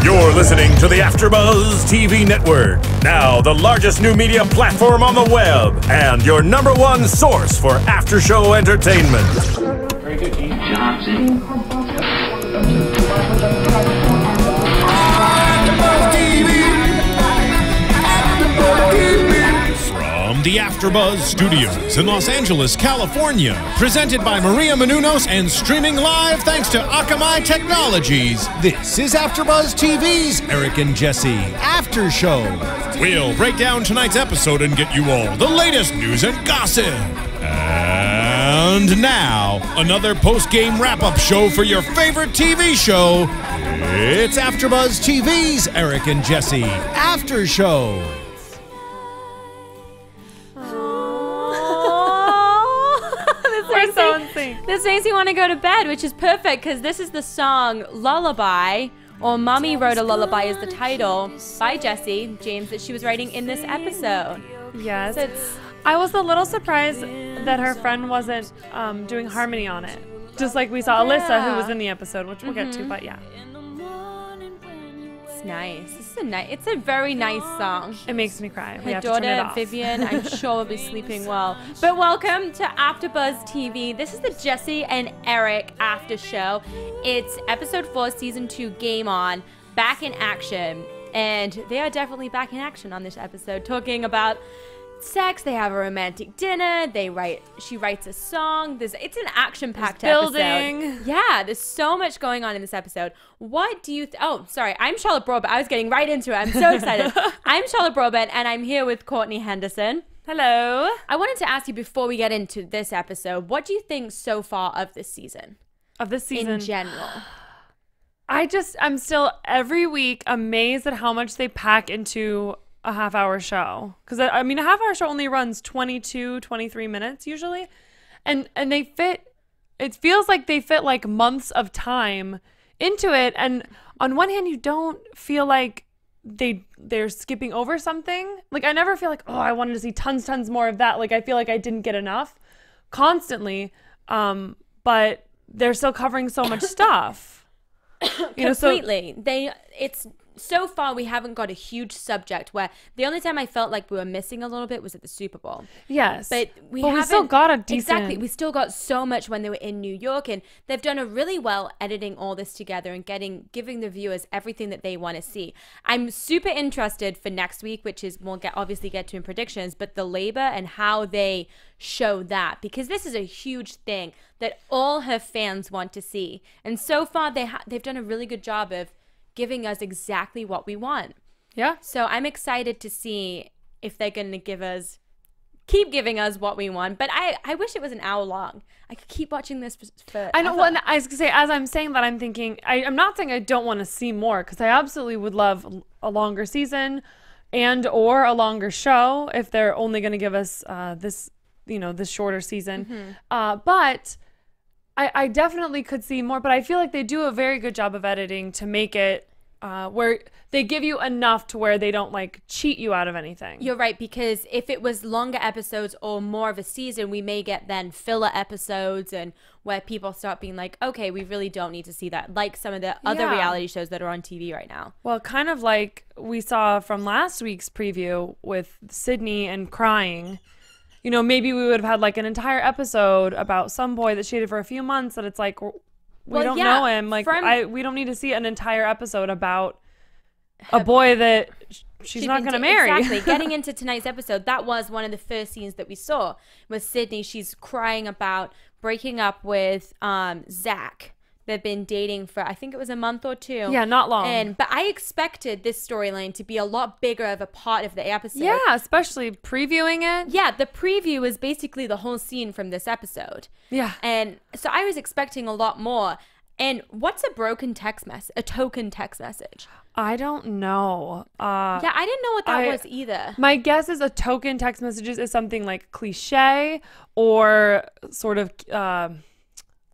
You're listening to the AFTERBUZZ TV network, now the largest new media platform on the web, and your #1 source for after-show entertainment. Very good, Keith Johnson. From the AFTERBUZZ Studios in Los Angeles, California, presented by Maria Menounos and streaming live thanks to Akamai Technologies, this is AFTERBUZZ TV's Eric and Jessie After Show. We'll break down tonight's episode and get you all the latest news and gossip. And now, another post-game wrap-up show for your favorite TV show. It's AFTERBUZZ TV's Eric and Jessie After Show. This makes me want to go to bed, which is perfect because this is the song Lullaby, or Mommy Wrote a Lullaby is the title, by Jessie James that she was writing in this episode. Yes. So I was a little surprised that her friend wasn't doing harmony on it. Just like we saw Alyssa, who was in the episode, which we'll get to, but yeah. It's nice. It's a very nice song. It makes me cry. We Her have to turn it daughter, off. Vivian, I'm sure will be sleeping well. But welcome to AFTERBUZZ TV. This is the Jessie and Eric After Show. It's episode 4, season 2, Game On, back in action. And they are definitely back in action on this episode, talking about sex. They have a romantic dinner. She writes a song. It's an action-packed episode. Yeah, there's so much going on in this episode. What do you oh, sorry, I'm Charlotte Broadbent. I was getting right into it. I'm so excited. I'm Charlotte Broadbent, and I'm here with Courtney Henderson. Hello. I wanted to ask you before we get into this episode, what do you think so far of this season? Of this season? In general. I'm still every week amazed at how much they pack into a half-hour show. Because, I mean, a half-hour show only runs 22, 23 minutes usually. And they fit, it feels like they fit like months of time into it. And on one hand, you don't feel like they're skipping over something. Like, I never feel like, oh, I wanted to see tons more of that. Like, I feel like I didn't get enough constantly. But they're still covering so much stuff. Completely. So far, we haven't got a huge subject where the only time I felt like we were missing a little bit was at the Super Bowl. Yes. But we still got a decent... Exactly. We still got so much when they were in New York, and they've done a really well editing all this together and giving the viewers everything that they want to see. I'm super interested for next week, which is, we'll obviously get to in predictions, but the labor and how they show that, because this is a huge thing that all her fans want to see. And so far, they've done a really good job of giving us exactly what we want. Yeah. So I'm excited to see if they're going to keep giving us what we want. But I wish it was an hour long. I could keep watching this for I know. Well, I was gonna say, as I'm saying that, I'm thinking, I'm not saying I don't want to see more, because I absolutely would love a longer season or a longer show if they're only going to give us this shorter season. But I definitely could see more, but I feel like they do a very good job of editing to make it where they give you enough to where they don't like cheat you out of anything. You're right, because if it was longer episodes or more of a season, we may get then filler episodes and where people start being like, okay, we really don't need to see that, like some of the other reality shows that are on TV right now. Well, kind of like we saw from last week's preview with Sydney and crying. You know, maybe we would have had like an entire episode about some boy that she dated for a few months that it's like, we don't know him. Like, we don't need to see an entire episode about a boy that she's not going to marry. Exactly. Getting into tonight's episode, that was one of the first scenes that we saw with Sydney. She's crying about breaking up with Zach. They've been dating for, I think it was a month or two. Yeah, not long. But I expected this storyline to be a lot bigger of a part of the episode. Yeah, especially previewing it. Yeah, the preview is basically the whole scene from this episode. Yeah. And so I was expecting a lot more. And what's a token text message? I don't know. Yeah, I didn't know what that was either. My guess is a token text messages is something like cliche or sort of...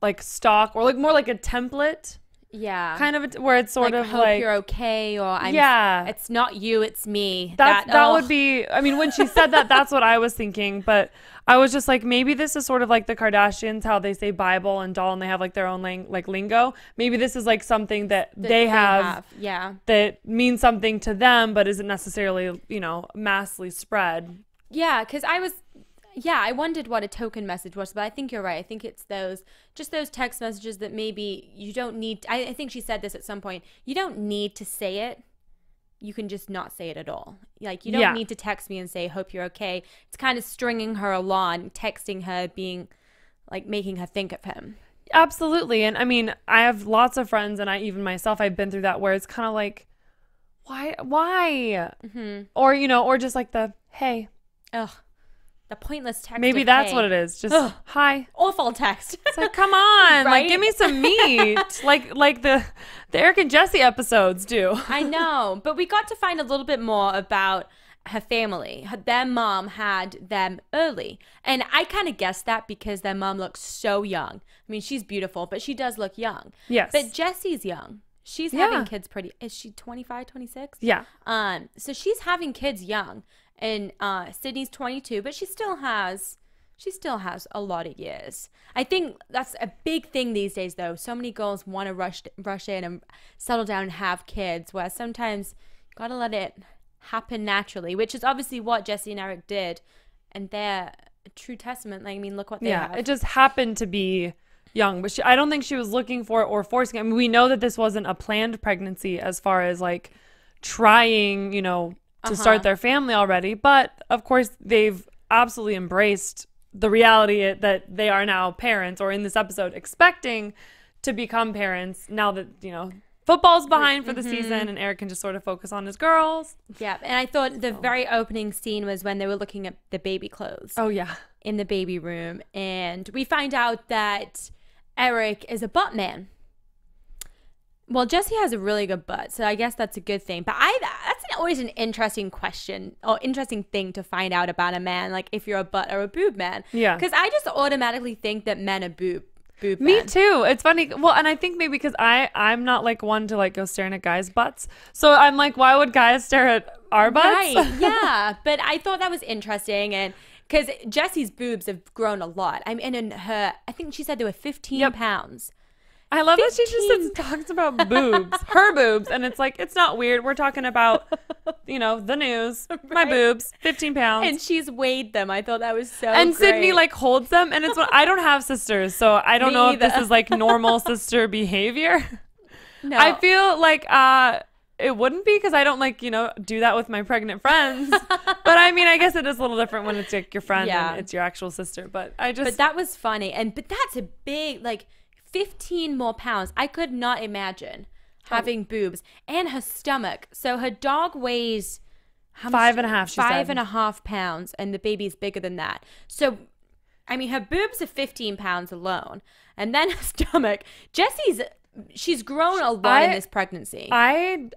like stock, or like more like a template Yeah. kind of where it's sort of hope like you're okay, or it's not you, it's me. That would be, I mean, when she said that, that's what I was thinking. But I was just like, maybe this is sort of like the Kardashians, how they say Bible and doll and they have like their own lingo. Maybe this is like something that they have that means something to them, but isn't necessarily, massively spread. Yeah, because I wondered what a token message was, but I think you're right. I think it's those text messages that maybe you don't need. I think she said this at some point. You don't need to say it. You can just not say it at all. Like, you don't need to text me and say, hope you're okay. It's kind of stringing her along, texting her, being like making her think of him. Absolutely. And I mean, I have lots of friends, and even myself, I've been through that, where it's kind of like, why? Mm-hmm. Or, or just like the, hey. Ugh. The pointless text. Maybe that's what it is. Just hi. Awful text. It's like, come on, right? Like, give me some meat, like the Eric and Jessie episodes do. I know, but we got to find a little bit more about her family. Their mom had them early, and I kind of guessed that because their mom looks so young. I mean, she's beautiful, but she does look young. Yes. But Jessie's young. She's having kids pretty. Is she 25, 26? Yeah. So she's having kids young. And Sydney's 22, but she still has a lot of years. I think that's a big thing these days, though. So many girls want to rush in and settle down and have kids, where sometimes you gotta let it happen naturally, which is obviously what Jessie and Eric did, and they're a true testament. Like, I mean, look what they have. It just happened to be young, but I don't think she was looking for it or forcing it. I mean, we know that this wasn't a planned pregnancy as far as like trying, to start their family already. But of course, they've absolutely embraced the reality that they are now parents, or in this episode, expecting to become parents now that, football's behind for the season and Eric can just sort of focus on his girls. Yeah. And I thought the very opening scene was when they were looking at the baby clothes. Oh, yeah. In the baby room. And we find out that Eric is a butt man. Well, Jessie has a really good butt, so I guess that's a good thing. But that's always an interesting question or interesting thing to find out about a man, like if you're a butt or a boob man. Yeah. Because I just automatically think that men are boob men. Me too. It's funny. Well, and I think maybe because I'm not like one to like go staring at guys' butts. So I'm like, why would guys stare at our butts? Right. Yeah. But I thought that was interesting, and because Jessie's boobs have grown a lot. I mean, in her, I think she said they were 15 pounds. I love that she just talks about boobs, her boobs, and it's like, it's not weird. We're talking about, the news, my boobs, 15 pounds. And she's weighed them. I thought that was so And great. Sydney like holds them, and it's I don't have sisters, so I don't know if this is like normal sister behavior. No. I feel like it wouldn't be, because I don't like, do that with my pregnant friends. But I mean, I guess it is a little different when it's like your friend and it's your actual sister. But that was funny. But that's a big, like, 15 more pounds. I could not imagine having boobs, and her stomach. So her dog weighs 5.5 pounds, and the baby's bigger than that. So, I mean, her boobs are 15 pounds alone, and then her stomach. She's grown a lot in this pregnancy. I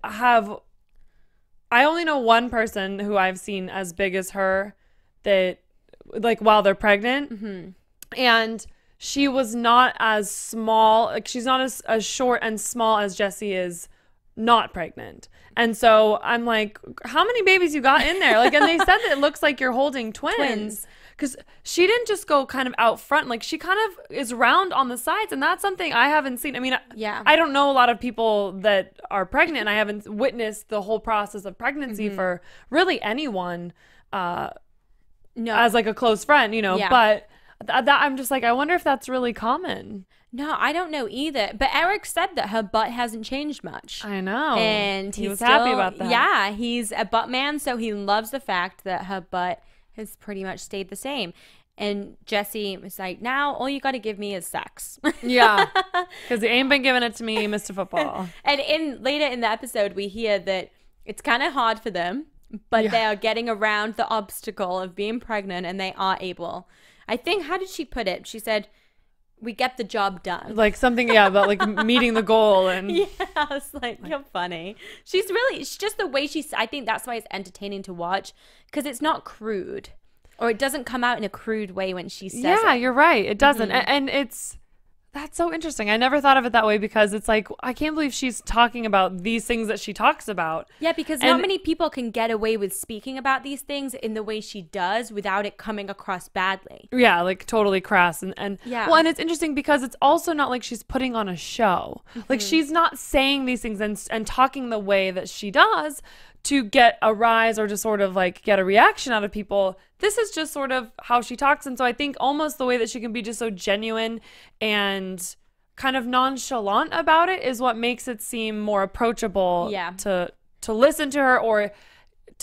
only know one person who I've seen as big as her, that like while they're pregnant, and she was not as small, like she's not as short and small as Jessie is not pregnant. And so I'm like, how many babies you got in there? Like, and they said that it looks like you're holding twins. Because she didn't just go kind of out front. Like, she kind of is round on the sides, and that's something I haven't seen. I mean, I don't know a lot of people that are pregnant, and I haven't witnessed the whole process of pregnancy for really anyone as like a close friend, but I'm just like, I wonder if that's really common. No, I don't know either. But Eric said that her butt hasn't changed much. I know. And he was happy about that. Yeah, he's a butt man, so he loves the fact that her butt has pretty much stayed the same. And Jessie was like, now all you got to give me is sex. Yeah, because you ain't been giving it to me, Mr. Football. And later in the episode, we hear that it's kind of hard for them, but they are getting around the obstacle of being pregnant, and they are able. I think, how did she put it? She said, we get the job done. Like something, about like meeting the goal. And yeah, I was like, you're funny. She's just the way I think that's why it's entertaining to watch, because it's not crude, or it doesn't come out in a crude way when she says it. Yeah, you're right. It doesn't. And it's That's so interesting. I never thought of it that way because it's like, I can't believe she's talking about these things that she talks about. Yeah, because not many people can get away with speaking about these things in the way she does without it coming across badly. Yeah, like totally crass. And yeah. Well, and it's interesting because it's also not like she's putting on a show. Like she's not saying these things and talking the way that she does to get a rise or to sort of like get a reaction out of people. This is just sort of how she talks. And so I think almost the way that she can be just so genuine and kind of nonchalant about it is what makes it seem more approachable to listen to her, or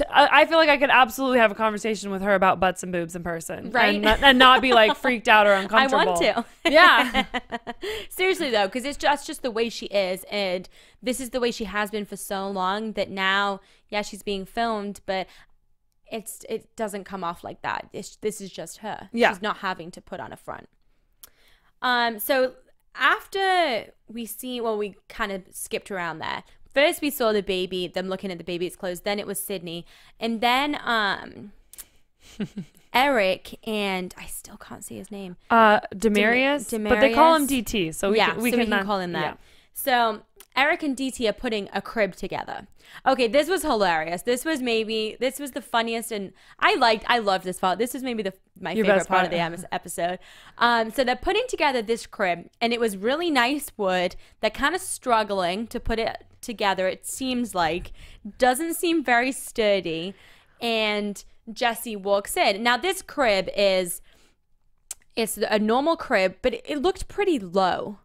I feel like I could absolutely have a conversation with her about butts and boobs in person. Right. And not be like freaked out or uncomfortable. I want to. Yeah. Seriously though, because that's just the way she is, and this is the way she has been for so long that now, yeah, she's being filmed, but it doesn't come off like that. This is just her. Yeah. She's not having to put on a front. So after we kind of skipped around there. First we saw the baby, them looking at the baby's clothes. Then it was Sydney. And then Eric and I still can't say his name. Demarius, but they call him DT. So we can call him that. Yeah. So Eric and DT are putting a crib together. Okay, this was hilarious. This was the funniest, and I loved this part. This was maybe my favorite part of the episode. So they're putting together this crib, and it was really nice wood. They're kind of struggling to put it together. It seems like doesn't seem very sturdy, and Jessie walks in. Now this crib it's a normal crib, but it looked pretty low.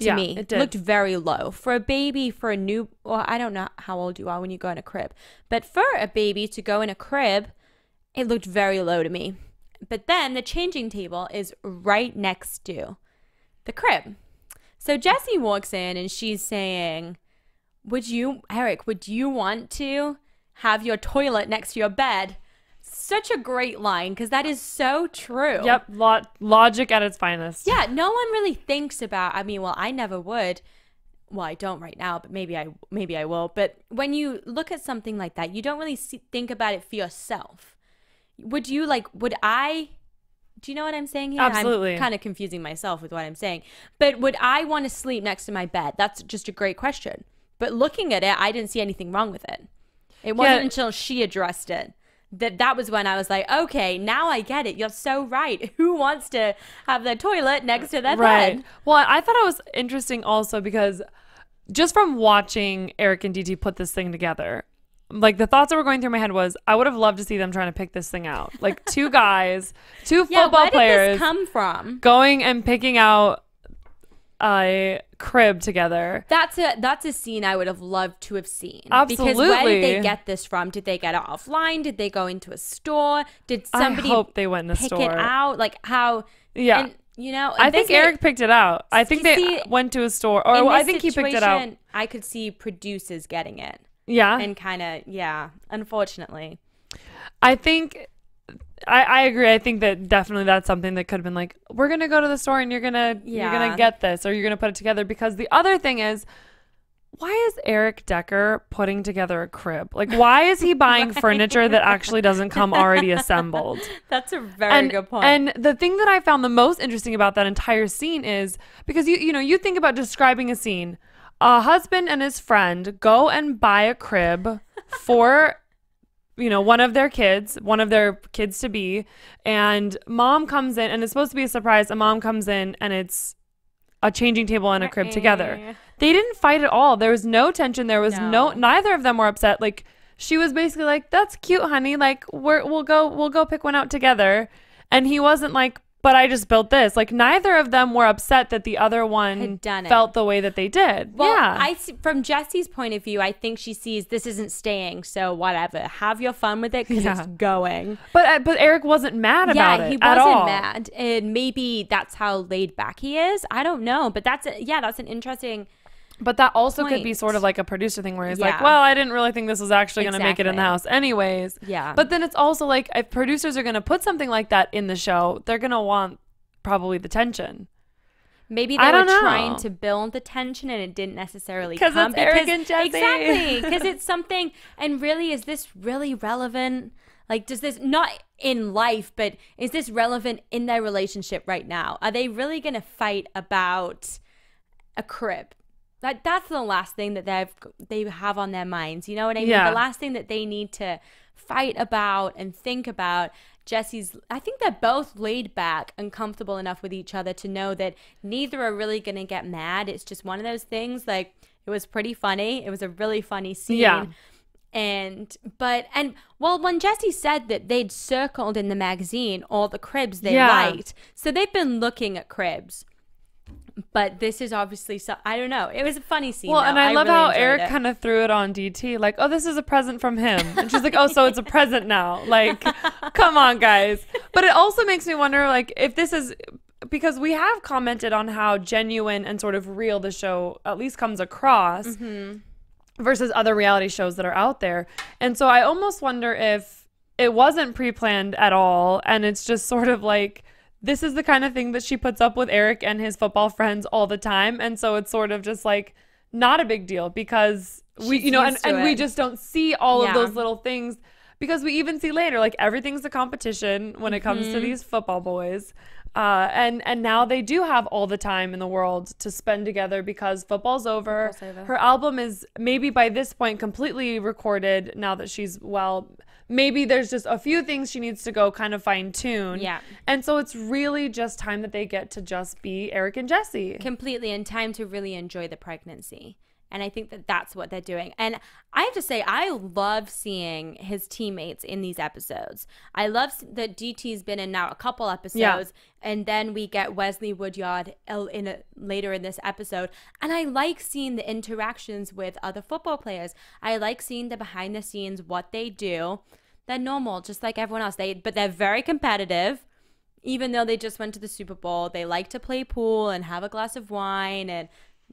To me, it did. Looked very low for a baby, for a new. Well, I don't know how old you are when you go in a crib, but for a baby to go in a crib, it looked very low to me. But then the changing table is right next to the crib. So Jessie walks in and she's saying, Eric, would you want to have your toilet next to your bed? Such a great line, because that is so true. Yep, logic at its finest. Yeah, no one really thinks about. I mean, well, I never would. Well, I don't right now, but maybe I will. But when you look at something like that, you don't really think about it for yourself. Would you Would I? Do you know what I'm saying here? Absolutely. I'm kind of confusing myself with what I'm saying. But would I want to sleep next to my bed? That's just a great question. But looking at it, I didn't see anything wrong with it. It wasn't until she addressed it that was when I was like, okay, now I get it. You're so right. Who wants to have their toilet next to their bed? Well, I thought it was interesting also because just from watching Eric and DT put this thing together, like the thoughts that were going through my head was, I would have loved to see them trying to pick this thing out. Like two guys, two football players. Where did this come from? Going and picking out a crib together. That's a scene I would have loved to have seen. Absolutely. Because where did they get this from? Did they get it offline? Did they go into a store? Did somebody I hope they went in a store. Pick it out? Like how? Yeah. And, you know, I think Eric picked it out. I think they went to a store, or I think he picked it out. I could see producers getting it. Yeah. And kind of, unfortunately. I think I agree. I think that definitely that's something that could have been like, we're going to go to the store and you're going to get this, or you're going to put it together. Because the other thing is, why is Eric Decker putting together a crib? Like, why is he buying furniture that actually doesn't come already assembled? That's a very good point. And the thing that I found the most interesting about that entire scene is because you think about describing a scene. A husband and his friend go and buy a crib for one of their kids to be, and mom comes in, and it's supposed to be a surprise. And mom comes in and it's a changing table and a crib together. They didn't fight at all. There was no tension. There was neither of them were upset. Like, she was basically like, that's cute, honey. Like, we'll go pick one out together. And he wasn't like, but I just built this. Like, neither of them were upset that the other one had done it. Felt the way that they did. Well, yeah. From Jessie's point of view, I think she sees this isn't staying, so whatever. Have your fun with it because it's going. But Eric wasn't mad about it. Yeah, he at all. wasn't mad, and maybe that's how laid back he is. I don't know, but that's an interesting. But that also could be sort of like a producer thing where he's like, well, I didn't really think this was actually going to make it in the house anyways. Yeah. But then it's also like, if producers are going to put something like that in the show, they're going to want probably the tension. Maybe they were trying to build the tension and it didn't necessarily come. Because it's Eric and Jessie. Exactly. Because it's something, and really, is this really relevant? Like, does this, not in life, but is this relevant in their relationship right now? Are they really going to fight about a crib? That's the last thing that they have on their minds. You know what I mean? Yeah. The last thing that they need to fight about and think about. I think they're both laid back and comfortable enough with each other to know that neither are really going to get mad. It's just one of those things. Like, it was pretty funny. It was a really funny scene. Yeah. Well, when Jessie said that they'd circled in the magazine all the cribs they liked, so they've been looking at cribs. But this is obviously, I don't know. It was a funny scene. Well, and I love really how enjoyed Eric it. kind of threw it on DT, like, oh, this is a present from him. And she's like, oh, so it's a present now. Like, come on, guys. But it also makes me wonder, like, if this is, because we have commented on how genuine and sort of real the show at least comes across versus other reality shows that are out there. And so I almost wonder if it wasn't pre-planned at all, and it's just sort of like, this is the kind of thing that she puts up with Eric and his football friends all the time. And so it's sort of just like not a big deal because we, you know, and we just don't see all of those little things, because we even see later, like, everything's a competition when it comes to these football boys. And now they do have all the time in the world to spend together because football's over. Her album is maybe by this point completely recorded now that she's well. Maybe there's just a few things she needs to go kind of fine tune. Yeah. And so it's really just time that they get to just be Eric and Jessie. Completely, and time to really enjoy the pregnancy. And I think that that's what they're doing. And I have to say, I love seeing his teammates in these episodes. I love that DT's been in now a couple episodes, and then we get Wesley Woodyard later in this episode. And I like seeing the interactions with other football players. I like seeing the behind the scenes, what they do. They're normal, just like everyone else. But they're very competitive. Even though they just went to the Super Bowl, they like to play pool and have a glass of wine, and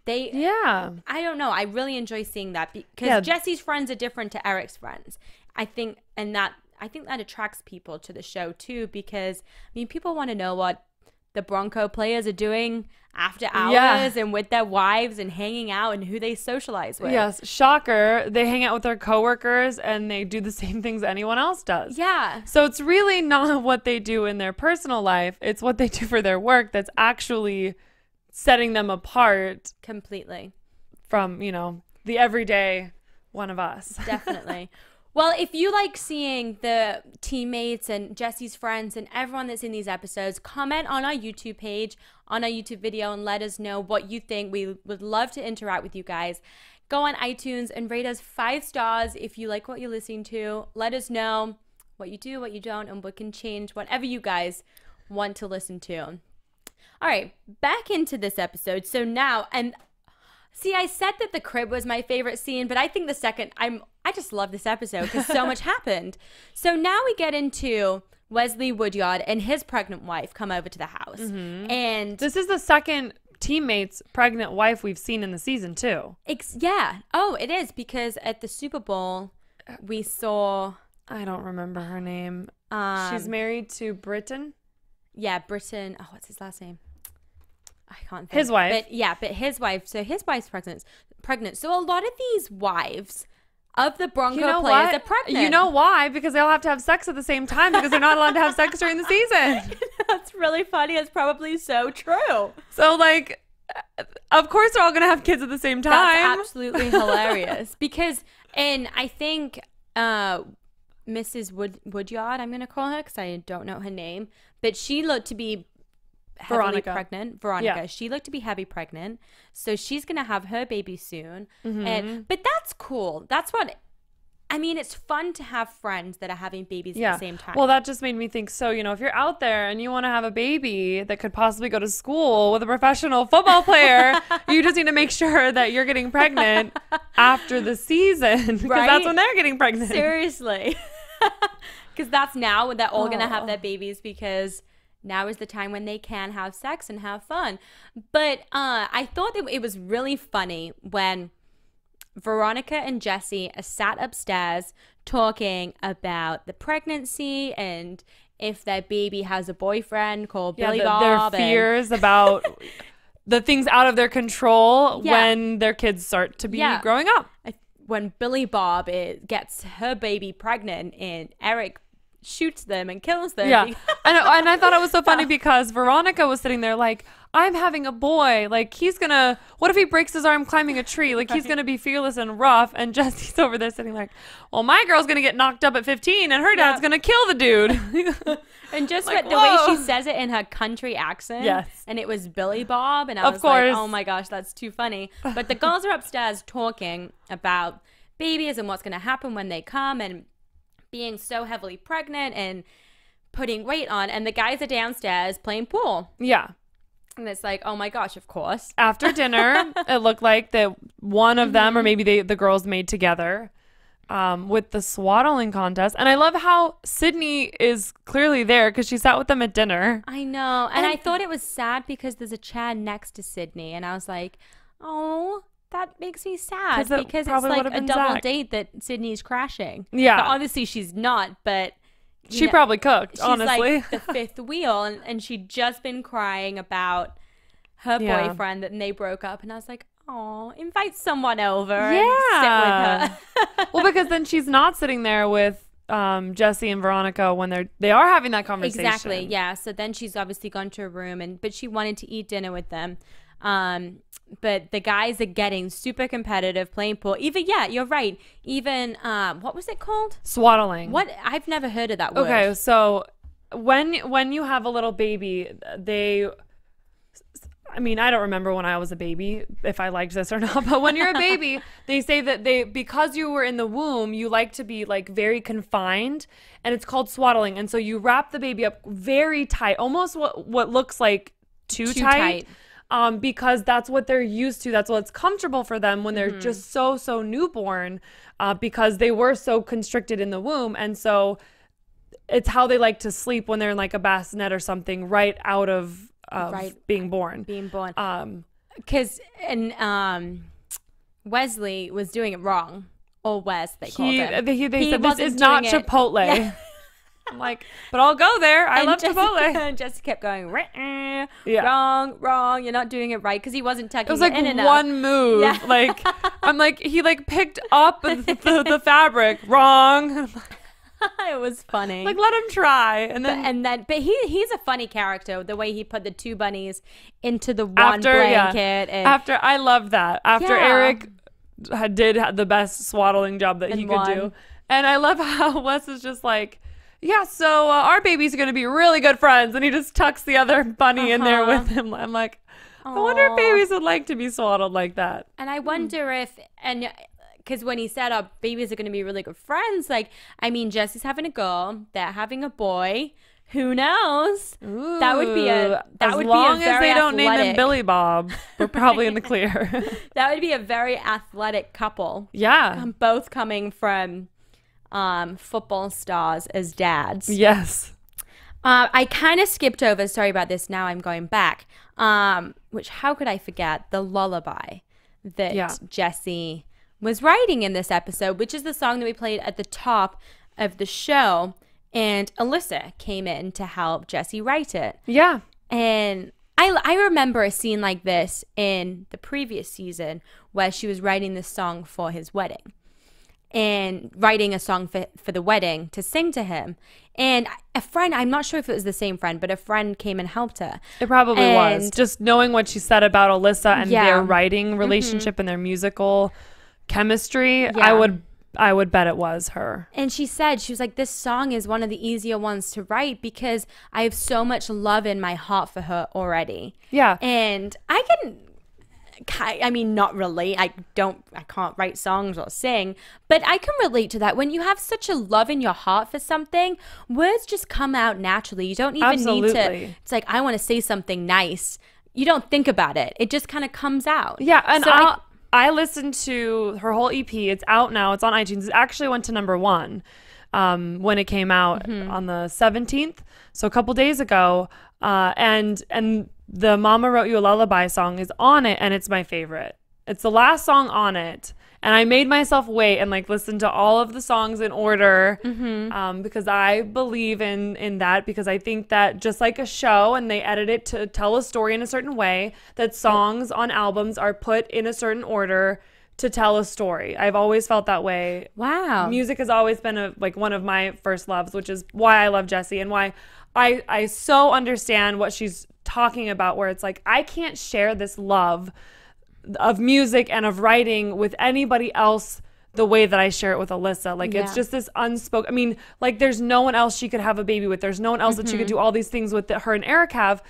I don't know. I really enjoy seeing that because Jessie's friends are different to Eric's friends. I think that attracts people to the show too, because I mean, people want to know what the Bronco players are doing after hours and with their wives and hanging out and who they socialize with. Yes, shocker. They hang out with their coworkers and they do the same things anyone else does. Yeah. So it's really not what they do in their personal life. It's what they do for their work that's actually setting them apart completely from, you know, the everyday one of us. Definitely. Well, if you like seeing the teammates and Jessie's friends and everyone that's in these episodes, comment on our YouTube page, on our YouTube video, and let us know what you think. We would love to interact with you guys. Go on iTunes and rate us 5 stars if you like what you're listening to. Let us know what you do, what you don't, and what can change, whatever you guys want to listen to. All right, back into this episode. So now, and see, I said that the crib was my favorite scene, but I think the second, I just love this episode because so much happened. So now we get into Wesley Woodyard and his pregnant wife come over to the house. And this is the second teammate's pregnant wife we've seen in the season too. Yeah. Oh, it is, because at the Super Bowl, we saw... I don't remember her name. She's married to Britton. Yeah, Britton. Oh, what's his last name? I can't think. His wife. But his wife. So his wife's pregnant. So a lot of these wives of the Bronco players are pregnant. You know why? Because they all have to have sex at the same time because they're not allowed to have sex during the season. That's really funny. It's probably so true. So, like, of course they're all going to have kids at the same time. That's absolutely hilarious. Because, and I think Mrs. Woodyard, I'm going to call her because I don't know her name, but she looked to be heavily pregnant. Veronica. Yeah. She looked to be heavy pregnant. So she's going to have her baby soon. But that's cool. That's what, I mean, it's fun to have friends that are having babies at the same time. Well, that just made me think, so, you know, if you're out there and you want to have a baby that could possibly go to school with a professional football player, you just need to make sure that you're getting pregnant after the season. Because that's when they're getting pregnant. Seriously. Because that's now when they're all going to have their babies, because now is the time when they can have sex and have fun. But I thought that it was really funny when Veronica and Jessie sat upstairs talking about the pregnancy and if their baby has a boyfriend called Billy Bob. Their fears about the things out of their control when their kids start to be growing up. When Billy Bob gets her baby pregnant and Eric shoots them and kills them. Yeah. And I thought it was so funny because Veronica was sitting there like, I'm having a boy. Like, what if he breaks his arm climbing a tree? Like, he's going to be fearless and rough. And Jesse's over there sitting like, well, my girl's going to get knocked up at 15 and her dad's going to kill the dude. And just like, the way she says it in her country accent. Yes. And it was Billy Bob. And I was like, oh my gosh, that's too funny. But the girls are upstairs talking about babies and what's going to happen when they come and being so heavily pregnant and putting weight on. And the guys are downstairs playing pool. Yeah. And it's like, oh my gosh, of course. After dinner, it looked like that one of them, or maybe the girls made together with the swaddling contest. And I love how Sydney is clearly there because she sat with them at dinner. I know. And I thought it was sad because there's a chair next to Sydney. And I was like, oh, that makes me sad because it's like a double date that Sydney's crashing. Yeah. But obviously she's not, but she probably cooked, she's honestly. Like the fifth wheel, and she'd just been crying about her boyfriend and they broke up. And I was like, oh, invite someone over and sit with her. Well, because then she's not sitting there with Jessie and Veronica when they are having that conversation. Exactly, yeah. So then she's obviously gone to her room, but she wanted to eat dinner with them. But the guys are getting super competitive playing pool. Even, yeah, you're right. Even, what was it called? Swaddling. What? I've never heard of that word. Okay, so when you have a little baby, I mean, I don't remember when I was a baby if I liked this or not, but when you're a baby, they say that because you were in the womb, you like to be like very confined, and it's called swaddling. And so you wrap the baby up very tight, almost what looks like too tight. Because that's what they're used to. That's what's comfortable for them when they're just so newborn, because they were so constricted in the womb. And so it's how they like to sleep when they're in like a bassinet or something right out of being born. Because Wesley was doing it wrong. Or Wes, they called him. They said, this is not Chipotle. Yeah. I'm like, but I'll go there. I love Chipotle. And Jesse kept going, wrong. You're not doing it right, because he wasn't tucking it was like in enough. One move. Yeah. Like, I'm like, he like picked up the fabric wrong. It was funny. Like, let him try. And then but he's a funny character. The way he put the two bunnies into the one blanket. Yeah. After I love that. After Eric did the best swaddling job that he could do, and I love how Wes is just like, yeah, so our babies are going to be really good friends. And he just tucks the other bunny in there with him. I'm like, I wonder if babies would like to be swaddled like that. And I wonder if, because when he said our babies are going to be really good friends, like, I mean, Jesse's having a girl, they're having a boy. Who knows? Ooh, that would be a as long as they don't name him Billy Bob, we're probably in the clear. That would be a very athletic couple. Yeah. Both coming from football stars as dads. Yes. I kind of skipped over, sorry about this, now I'm going back, which how could I forget, the lullaby that Jessie was writing in this episode, which is the song that we played at the top of the show, and Alyssa came in to help Jessie write it. Yeah. And I remember a scene like this in the previous season where she was writing this song for his wedding. And writing a song for the wedding to sing to him. And a friend, I'm not sure if it was the same friend, but a friend came and helped her. It probably was. Just knowing what she said about Alyssa and their writing relationship and their musical chemistry, I would bet it was her. And she was like, this song is one of the easier ones to write because I have so much love in my heart for her already. Yeah. And I mean, not relate. I can't write songs or sing, but I can relate to that. When you have such a love in your heart for something, words just come out naturally. You don't even need to. It's like, I want to say something nice. You don't think about it. It just kind of comes out. Yeah. And so I listened to her whole EP. It's out now. It's on iTunes. It actually went to #1 when it came out on the 17th. So a couple days ago. And the Mama Wrote You a Lullaby song is on it, and it's my favorite. It's the last song on it, and I made myself wait and like listen to all of the songs in order because I believe in that, because I think that just like a show and they edit it to tell a story in a certain way, that songs on albums are put in a certain order to tell a story. I've always felt that way. Wow. Music has always been like one of my first loves, which is why I love Jessie and why I so understand what she's talking about, where it's like, I can't share this love of music and of writing with anybody else the way that I share it with Alyssa. Like, it's just this unspoken, I mean, like, there's no one else she could have a baby with. There's no one else that she could do all these things with that her and Eric have.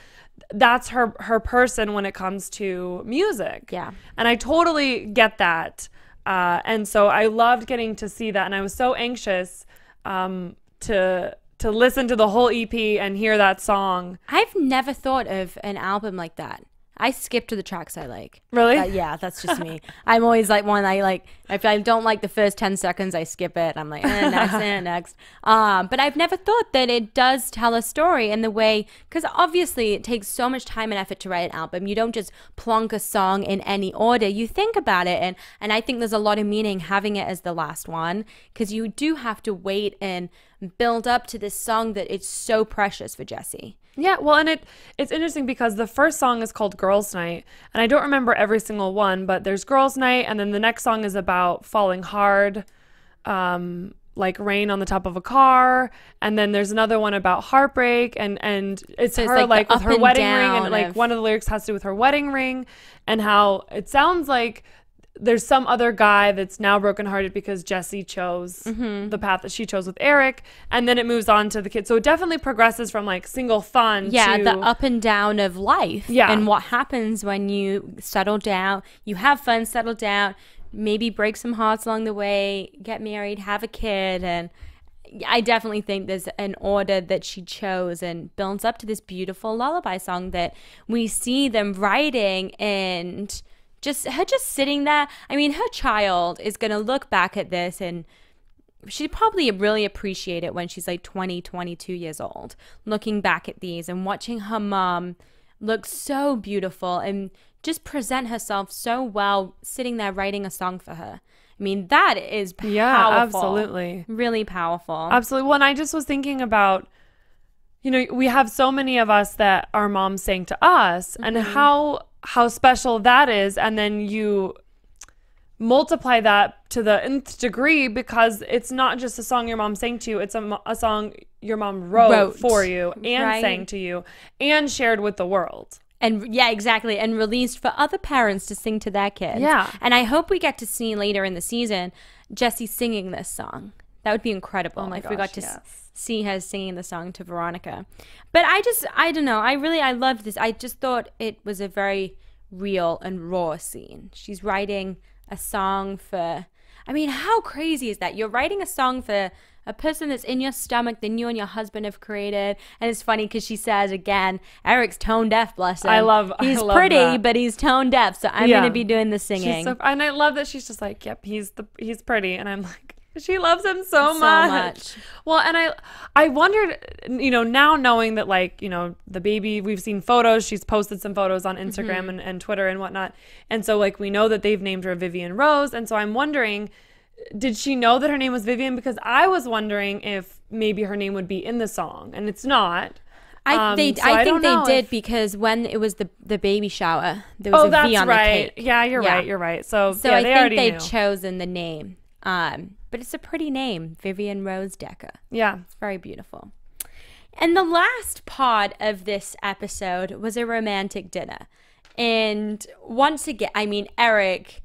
That's her person when it comes to music. Yeah. And I totally get that. And so I loved getting to see that. And I was so anxious to listen to the whole EP and hear that song. I've never thought of an album like that. I skip to the tracks I like. Really? Yeah, that's just me. I'm always like one I like. If I don't like the first 10 seconds, I skip it. I'm like, next. But I've never thought that it does tell a story in the way, because obviously it takes so much time and effort to write an album. You don't just plonk a song in any order. You think about it, and I think there's a lot of meaning having it as the last one, because you do have to wait and build up to this song that it's so precious for Jessie. Yeah, well, and it's interesting because the first song is called Girls Night, and I don't remember every single one, but there's Girls Night, and then the next song is about falling hard, like rain on the top of a car, and then there's another one about heartbreak, and it's so her it's like with her wedding ring, down and like one of the lyrics has to do with her wedding ring, and how it sounds like there's some other guy that's now brokenhearted because Jessie chose the path that she chose with Eric, and then it moves on to the kids. So it definitely progresses from like single fun to the up and down of life. Yeah. And what happens when you settle down, you have fun, settle down, maybe break some hearts along the way, get married, have a kid. And I definitely think there's an order that she chose and builds up to this beautiful lullaby song that we see them writing, and just sitting there. I mean, her child is going to look back at this and she'd probably really appreciate it when she's like 20, 22 years old, looking back at these and watching her mom look so beautiful and just present herself so well, sitting there writing a song for her. I mean, that is powerful. Yeah, absolutely. Really powerful. Absolutely. Well, and I just was thinking about, you know, we have so many of us that our moms sang to us, and how special that is, and then you multiply that to the nth degree, because it's not just a song your mom sang to you, it's a song your mom wrote for you and sang to you and shared with the world. And yeah, exactly. And released for other parents to sing to their kids. Yeah. And I hope we get to see later in the season Jessie singing this song. That would be incredible if we got to see her singing the song to Veronica. But I don't know. I loved this. I just thought it was a very real and raw scene. She's writing a song for, I mean, how crazy is that? You're writing a song for a person that's in your stomach that you and your husband have created. And it's funny because she says, again, Eric's tone deaf, bless him. He's pretty, that. But he's tone deaf, so I'm going to be doing the singing. And I love that she's just like, yep, he's pretty. And I'm like, she loves him so much. Well, and I wondered, you know, now knowing that, like, you know, the baby, we've seen photos, she's posted some photos on Instagram and Twitter and whatnot. And so, like, we know that they've named her Vivian Rose. And so I'm wondering, did she know that her name was Vivian? Because I was wondering if maybe her name would be in the song, and it's not. I think they did, because when it was the baby shower, there was a V on the cake. Yeah, you're right. So I they think they've chosen the name. But it's a pretty name, Vivian Rose Decker. Yeah. It's very beautiful. And the last part of this episode was a romantic dinner. And once again, I mean, Eric,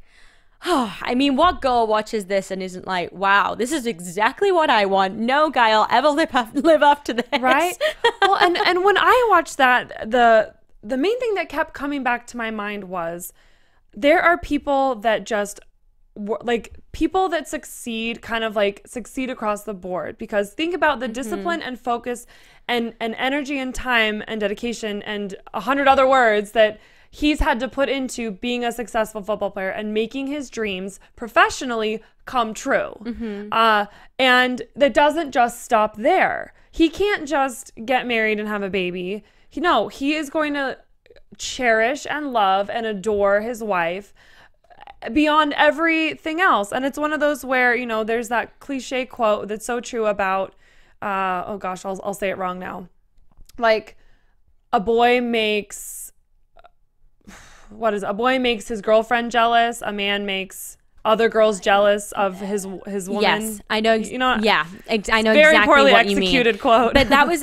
what girl watches this and isn't like, wow, this is exactly what I want. No guy will ever live up to this. Right? Well, and when I watched that, the main thing that kept coming back to my mind was there are people that just, like, people that succeed across the board, because think about the discipline and focus and energy and time and dedication and 100 other words that he's had to put into being a successful football player and making his dreams professionally come true. And that doesn't just stop there. He can't just get married and have a baby. He is going to cherish and love and adore his wife beyond everything else. And it's one of those where, you know, there's that cliche quote that's so true about, I'll say it wrong now. Like, a boy makes his girlfriend jealous, a man makes other girls jealous of his woman. Yes, I know. You know, yeah, I know very exactly poorly what you mean. executed quote. But that was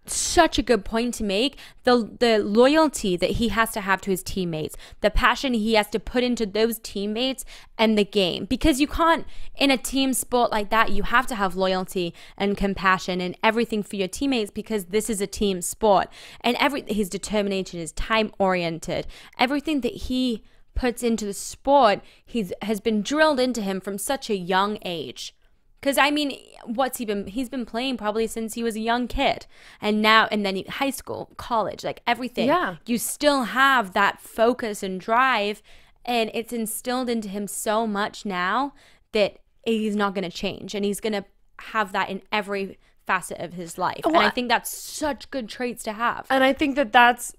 such a good point to make. The loyalty that he has to have to his teammates, the passion he has to put into those teammates and the game. Because you can't, in a team sport like that, you have to have loyalty and compassion and everything for your teammates, because this is a team sport. And his determination is time oriented. Everything that he puts into the sport, has been drilled into him from such a young age. Because, I mean, he's been playing probably since he was a young kid. And then high school, college, like everything. Yeah. You still have that focus and drive. And it's instilled into him so much now that he's not going to change. And he's going to have that in every facet of his life. And I think that's such good traits to have. And I think that's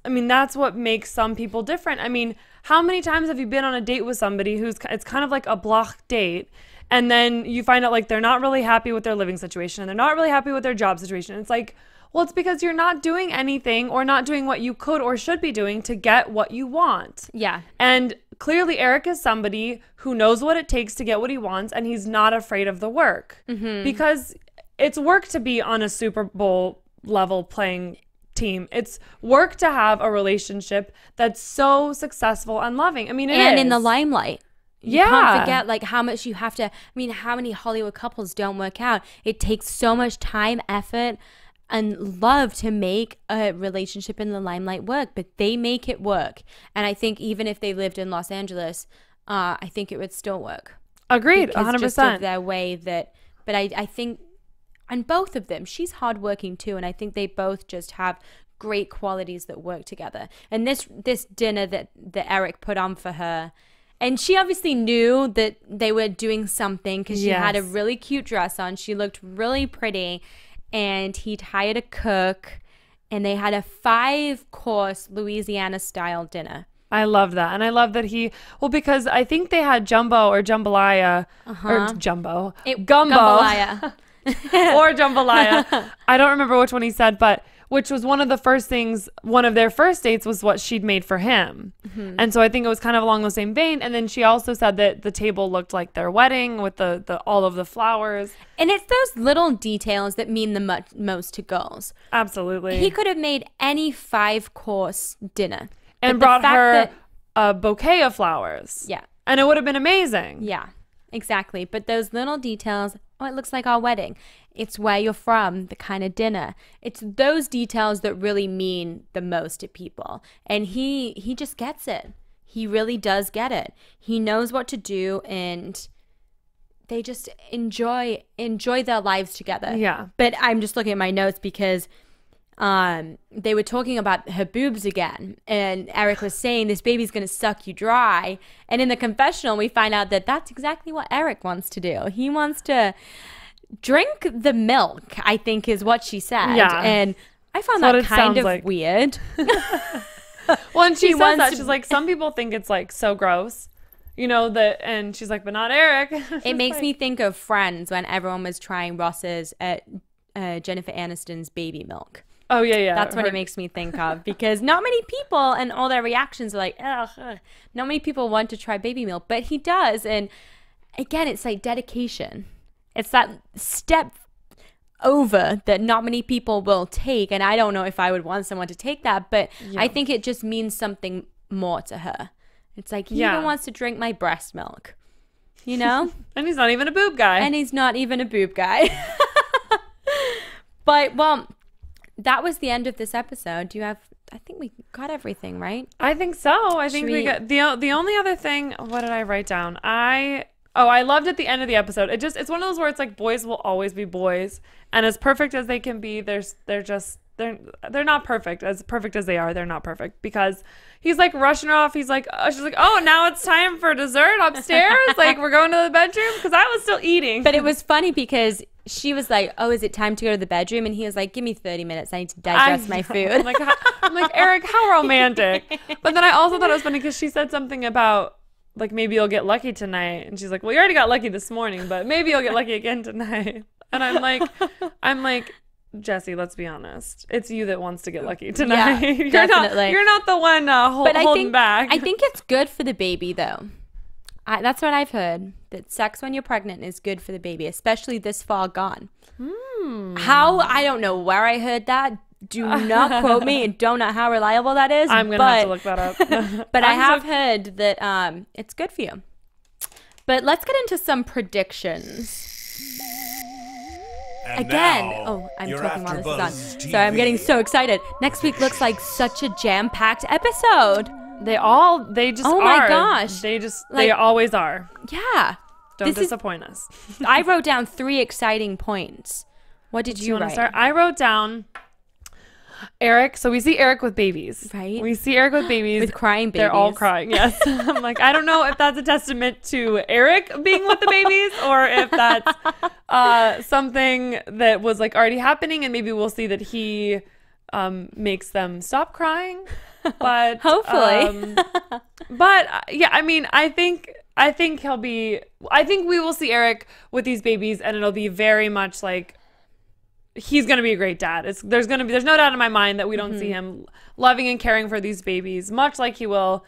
what makes some people different. I mean, how many times have you been on a date with somebody it's kind of like a block date, and then you find out like they're not really happy with their living situation and they're not really happy with their job situation? It's like, well, it's because you're not doing anything or not doing what you could or should be doing to get what you want. Yeah. And clearly Eric is somebody who knows what it takes to get what he wants, and he's not afraid of the work. Because it's work to be on a Super Bowl level playing team. It's work to have a relationship that's so successful and loving. I mean, and in the limelight. You Yeah. can't forget like how much you have to, I mean, how many Hollywood couples don't work out? It takes so much time, effort, and love to make a relationship in the limelight work, but they make it work. And I think even if they lived in Los Angeles, I think it would still work. Agreed, Because 100%. just of their way that, but I think, and both of them, she's hardworking too, and I think they both just have great qualities that work together. And this dinner that Eric put on for her, and she obviously knew that they were doing something because she had a really cute dress on. She looked really pretty, and he'd hired a cook, and they had a 5-course Louisiana-style dinner. I love that. And I love that because I think they had jumbo or jambalaya or gumbo. Jambalaya. Or jambalaya. I don't remember which one he said, but which was one of the first things, one of their first dates was what she'd made for him. And so I think it was kind of along the same vein. And then she also said that the table looked like their wedding with the all of the flowers. And it's those little details that mean the most to girls. Absolutely. He could have made any 5-course dinner. And But the brought fact her that- a bouquet of flowers. Yeah. And it would have been amazing. Yeah, exactly. But those little details, it looks like our wedding. It's where you're from, the kind of dinner. It's those details that really mean the most to people. And he just gets it. He really does get it. He knows what to do, and they just enjoy their lives together. Yeah. But I'm just looking at my notes because they were talking about her boobs again, and Eric was saying this baby's gonna suck you dry, and in the confessional we find out that that's exactly what Eric wants to do. He wants to drink the milk, I think is what she said. Yeah. And I found That's that what it kind sounds of like. weird. Well, and she says wants that. to- She's like, some people think it's like so gross, you know, and she's like, but not Eric. It makes me think of Friends when everyone was trying Ross's Jennifer Aniston's baby milk. Oh, yeah. That's what it makes me think of, because not many people, and all their reactions are like, ugh, not many people want to try baby milk, but he does. And again, it's like dedication. It's that step over that not many people will take. And I don't know if I would want someone to take that, but I think it just means something more to her. It's like, he even wants to drink my breast milk, you know? And he's not even a boob guy. And he's not even a boob guy. But, well, that was the end of this episode. Do you have, I think we got everything, right? I think so. I think we got the only other thing. What did I write down? I loved at the end of the episode. It's one of those where it's like boys will always be boys, and as perfect as they can be, they're not perfect. As perfect as they are, they're not perfect, because he's like rushing her off. He's like, she's like, oh, now it's time for dessert upstairs. Like, we're going to the bedroom, because I was still eating. But it was funny because she was like, oh, is it time to go to the bedroom? And he was like, give me 30 minutes. I need to digest my food. I'm like, Eric, how romantic. But then I also thought it was funny because she said something about, like, maybe you'll get lucky tonight. And she's like, well, you already got lucky this morning, but maybe you'll get lucky again tonight. And I'm like, Jessie, let's be honest. It's you that wants to get lucky tonight. Yeah, definitely. You're not the one holding back. I think it's good for the baby, though. That's what I've heard. That sex when you're pregnant is good for the baby, especially this far gone. How? I don't know where I heard that. Do not quote me and don't know how reliable that is. I'm going to have to look that up. But I have heard that it's good for you. But let's get into some predictions. And Again. now, Oh, I'm your talking while this is on. AfterBuzz TV. Sorry, I'm getting so excited. Next week looks like such a jam-packed episode. They just Oh are. my gosh. They always are. Yeah. Don't disappoint us. I wrote down 3 exciting points. What did you want write? to start? I wrote down Eric. So we see Eric with babies. Right. We see Eric with babies. With crying babies. They're all crying, yes. I'm like, I don't know if that's a testament to Eric being with the babies or if that's something that was like already happening, and maybe we'll see that he makes them stop crying. But hopefully. Yeah, I mean, I think we will see Eric with these babies, and it'll be very much like he's going to be a great dad. There's no doubt in my mind that we don't see him loving and caring for these babies, much like he will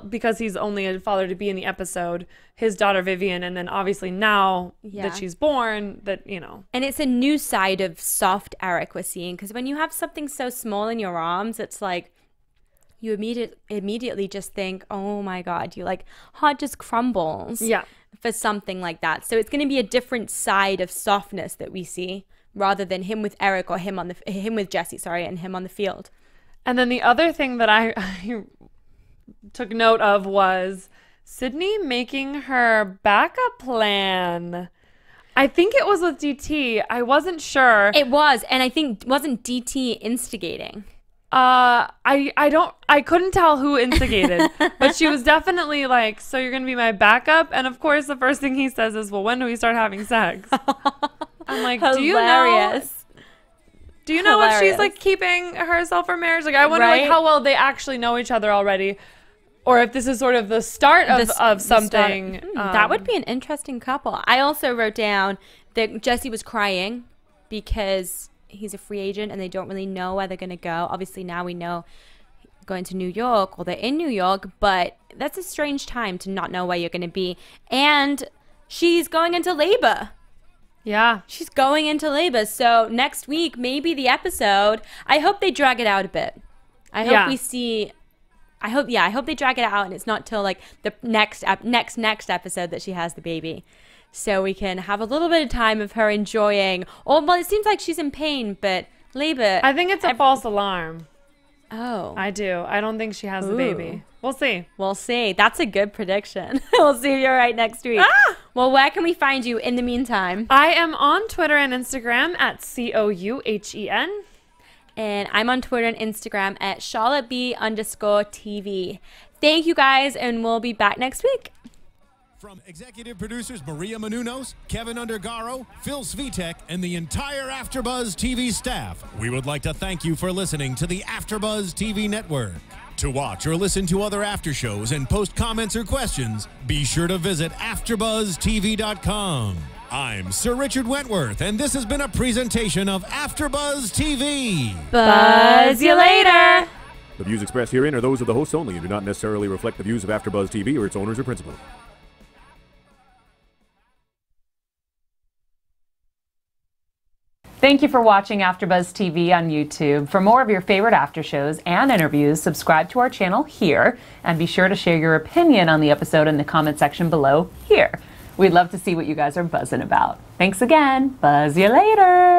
because he's only a father to be in the episode, his daughter Vivian, and then obviously now that she's born, that, you know. And it's a new side of soft Eric we're seeing, because when you have something so small in your arms, it's like you immediately just think, oh my God, your heart just crumbles. Yeah. For something like that. So it's going to be a different side of softness that we see, rather than him with Eric or him with Jessie, and him on the field. And then the other thing that I took note of was Sydney making her backup plan. I think it was with DT. I wasn't sure. It was, and I think wasn't DT instigating. I couldn't tell who instigated, but she was definitely like, so you're gonna be my backup? And of course the first thing he says is, well, when do we start having sex? I'm like, Hilarious. do you know if she's like keeping herself for marriage? Like, I wonder like how well they actually know each other already, or if this is sort of the start of something. That would be an interesting couple. I also wrote down that Jessie was crying because he's a free agent and they don't really know where they're going to go. Obviously now we know going to New York, or they're in New York, but that's a strange time to not know where you're going to be. And she's going into labor. Yeah. She's going into labor. So next week, maybe the episode, I hope they drag it out a bit. I hope they drag it out and it's not till like the next episode that she has the baby. So we can have a little bit of time of her enjoying. Well, it seems like she's in pain, but labor. I think it's a false alarm. Oh. I do. I don't think she has the baby. We'll see. We'll see. That's a good prediction. We'll see if you're right next week. Well, where can we find you in the meantime? I am on Twitter and Instagram at COUHEN. And I'm on Twitter and Instagram at CharlotteB_TV. Thank you guys, and we'll be back next week. From executive producers Maria Menounos, Kevin Undergaro, Phil Svitek, and the entire AfterBuzz TV staff, we would like to thank you for listening to the AfterBuzz TV network. To watch or listen to other after shows and post comments or questions, be sure to visit AfterBuzzTV.com. I'm Sir Richard Wentworth, and this has been a presentation of AfterBuzz TV. Buzz you later. The views expressed herein are those of the hosts only and do not necessarily reflect the views of AfterBuzz TV or its owners or principals. Thank you for watching AfterBuzz TV on YouTube. For more of your favorite after shows and interviews, subscribe to our channel here, and be sure to share your opinion on the episode in the comment section below here. We'd love to see what you guys are buzzing about. Thanks again. Buzz you later.